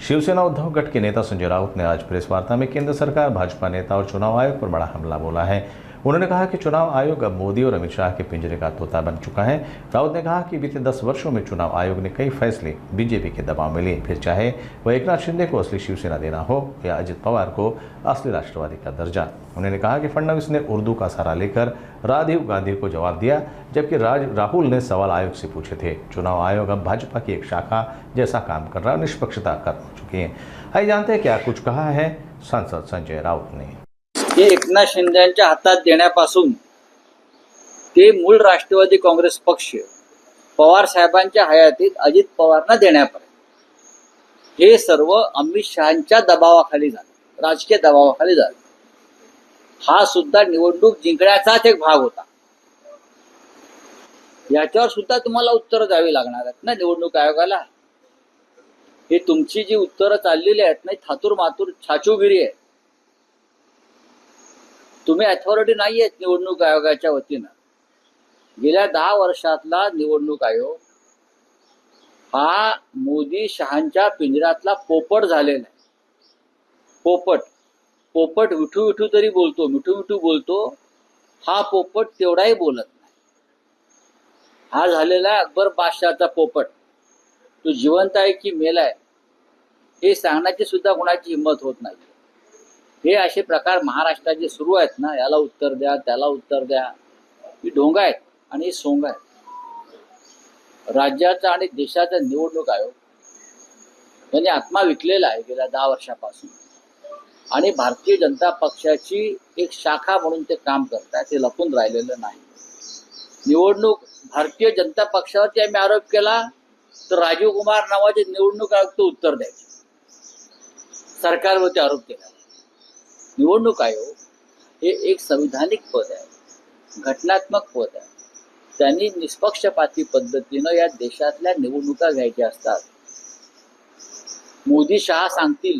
शिवसेना उद्धव गट के नेता संजय राउत ने आज प्रेस वार्ता में केंद्र सरकार, भाजपा नेता और चुनाव आयोग पर बड़ा हमला बोला है। उन्होंने कहा कि चुनाव आयोग अब मोदी और अमित शाह के पिंजरे का तोता बन चुका है। राउत ने कहा कि बीते 10 वर्षों में चुनाव आयोग ने कई फैसले बीजेपी के दबाव में लिए, फिर चाहे वह एकनाथ शिंदे को असली शिवसेना देना हो या अजित पवार को असली राष्ट्रवादी का दर्जा। उन्होंने कहा कि फडणवीस ने उर्दू का सहारा लेकर राजीव गांधी को जवाब दिया, जबकि राहुल ने सवाल आयोग से पूछे थे। चुनाव आयोग अब भाजपा की एक शाखा जैसा काम कर रहा है, निष्पक्षता कर चुकी है। आइए जानते हैं क्या कुछ कहा है सांसद संजय राउत ने। हे एकनाथ शिंदेच्या हातात देण्यापासून ते मूळ राष्ट्रवादी काँग्रेस पक्ष पवार साहेबांच्या हयातीत अजित पवारांना देण्यापर्यंत हे सर्व अमित शहांच्या दबावाखाली झालं, राजकीय दबावाखाली झालं। हा सुद्धा निवडणूक जिंकण्याचाच एक भाग होता। याच्यावर सुद्धा तुम्हाला उत्तर द्यावी लागणार आहेत ना निवडणूक आयोगाला। हे तुमची जी उत्तरं चाललेली आहेत ना, थातूर मातूर छाचूगिरी आहे। तुम्ही अथॉरिटी नाही आहेत निवडणूक आयोगाच्या वतीनं। गेल्या 10 वर्षातला निवडणूक आयोग हा मोदी शहांच्या पिंजऱ्यातला पोपट झालेला आहे। पोपट विठू विठू तरी बोलतो, मिठू मिठू बोलतो। हा पोपट तेवढाही बोलत नाही। हा झालेला आहे अकबर बादशाहचा पोपट। तो जिवंत आहे की मेलाय हे सांगण्याची सुद्धा कोणाची हिंमत होत नाही। हे असे प्रकार महाराष्ट्रात जे सुरू आहेत ना, याला उत्तर द्या, त्याला उत्तर द्या, ही ढोंग आहेत आणि सोंग आहेत। राज्याचा आणि देशाचा निवडणूक आयोग यांनी आत्मा विकलेला आहे गेल्या 10 वर्षापासून आणि भारतीय जनता पक्षाची एक शाखा म्हणून ते काम करतात। ते लपून राहिलेलं नाही। निवडणूक भारतीय जनता पक्षावरती आम्ही आरोप केला तर राजीव कुमार नावाचे निवडणूक आयुक्त उत्तर द्यायचे। सरकारवरती आरोप केला। निवडणूक आयोग हे एक संविधानिक पद आहे, घटनात्मक पद आहे। त्यांनी निष्पक्षपाती पद्धतीनं या देशातल्या निवडणुका घ्यायच्या असतात। मोदी शहा सांगतील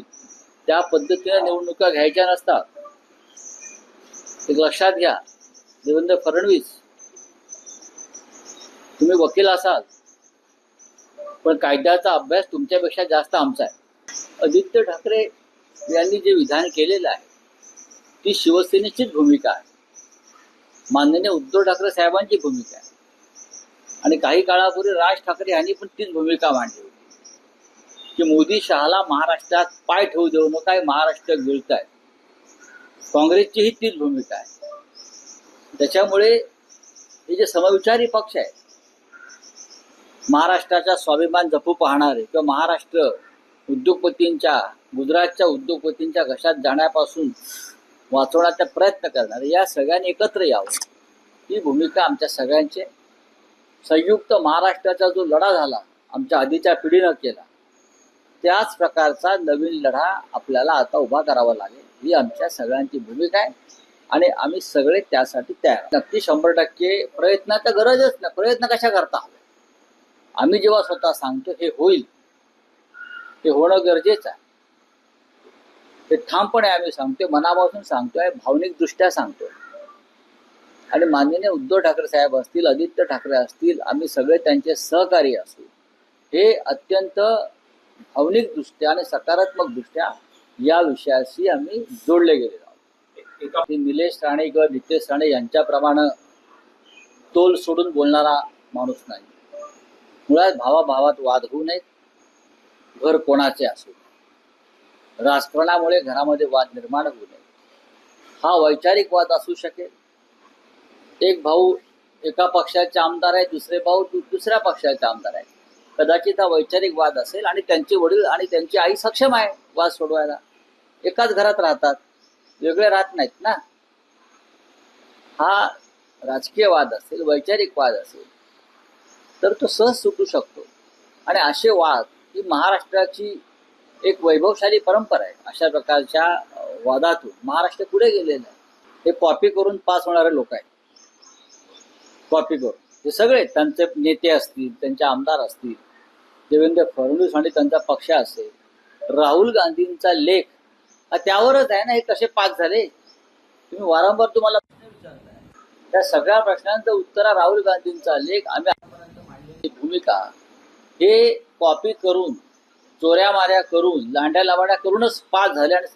त्या पद्धतीनं निवडणुका घ्यायच्या नसतात। एक लक्षात घ्या, देवेंद्र फडणवीस तुम्ही वकील असाल पण कायद्याचा अभ्यास तुमच्यापेक्षा जास्त आमचा आहे। आदित्य ठाकरे यांनी जे विधान केलेलं आहे ती शिवसेनेचीच भूमिका आहे, माननीय उद्धव ठाकरे साहेबांची भूमिका आहे। आणि काही काळापूर्वी राज ठाकरे यांनी पण तीच भूमिका मांडली होती की मोदी शहाला महाराष्ट्रात पाय ठेवू देऊ नका, महाराष्ट्र गिळताय। काँग्रेसची ही तीच भूमिका आहे। त्याच्यामुळे हे जे समविचारी पक्ष आहे, महाराष्ट्राचा स्वाभिमान जपू पाहणारे किंवा महाराष्ट्र उद्योगपतींच्या, गुजरातच्या उद्योगपतींच्या घशात जाण्यापासून वाचवण्याचा प्रयत्न करणारे, या सगळ्यांनी एकत्र यावं ही भूमिका आमच्या सगळ्यांची। संयुक्त महाराष्ट्राचा जो लढा झाला आमच्या आधीच्या पिढीनं केला, त्याच प्रकारचा नवीन लढा आपल्याला आता उभा करावा लागेल ही आमच्या सगळ्यांची भूमिका आहे आणि आम्ही सगळे त्यासाठी तयार। नक्की 100% प्रयत्नाची गरजच नाही। प्रयत्न कशा करता हवे? आम्ही जेव्हा स्वतः सांगतो हे होईल, हे होणं गरजेचं आहे, ते ठामपणे आम्ही सांगतोय, मनापासून सांगतोय, भावनिकदृष्ट्या सांगतोय। आणि माननीय उद्धव ठाकरे साहेब असतील, आदित्य ठाकरे असतील, आम्ही सगळे त्यांचे सहकारी असू, हे अत्यंत भावनिकदृष्ट्या आणि सकारात्मक दृष्ट्या या विषयाशी आम्ही जोडले गेलेलो आहोत। निलेश राणे किंवा नितेश राणे यांच्याप्रमाणे तोल सोडून बोलणारा माणूस नाही। मुळात भावाभावात वाद होऊ नयेत, घर कोणाचे असू, राजकारणामुळे घरामध्ये वाद निर्माण होऊ नये। हा वैचारिक वाद असू शकेल। एक भाऊ एका पक्षाचे आमदार आहे, दुसरे भाऊ दुसऱ्या पक्षाचे आमदार आहे। कदाचित हा वैचारिक वाद असेल आणि त्यांचे वडील आणि त्यांची आई सक्षम आहे वाद सोडवायला। एकाच घरात राहतात, वेगळे राहत नाहीत ना। हा राजकीय वाद असेल, वैचारिक वाद असेल तर तो सहज सुटू शकतो। आणि असे वाद ही महाराष्ट्राची एक वैभवशाली परंपरा आहे। अशा प्रकारच्या वादातून महाराष्ट्र पुढे गेलेलं आहे। हे कॉपी करून पास होणारे लोक आहेत, कॉपी करून। हे सगळे त्यांचे नेते असतील, त्यांचे आमदार असतील, देवेंद्र फडणवीस आणि त्यांचा पक्ष असेल, राहुल गांधींचा लेख हा त्यावरच आहे ना, हे कसे पास झाले? तुम्ही वारंवार तुम्हाला प्रश्न विचारताय, त्या सगळ्या प्रश्नांचं उत्तर राहुल गांधींचा लेख, आम्ही आतापर्यंत मांडलेली भूमिका, हे कॉपी करून चोऱ्या माऱ्या करून लांड्या लावाड्या करूनच पास झाले आणि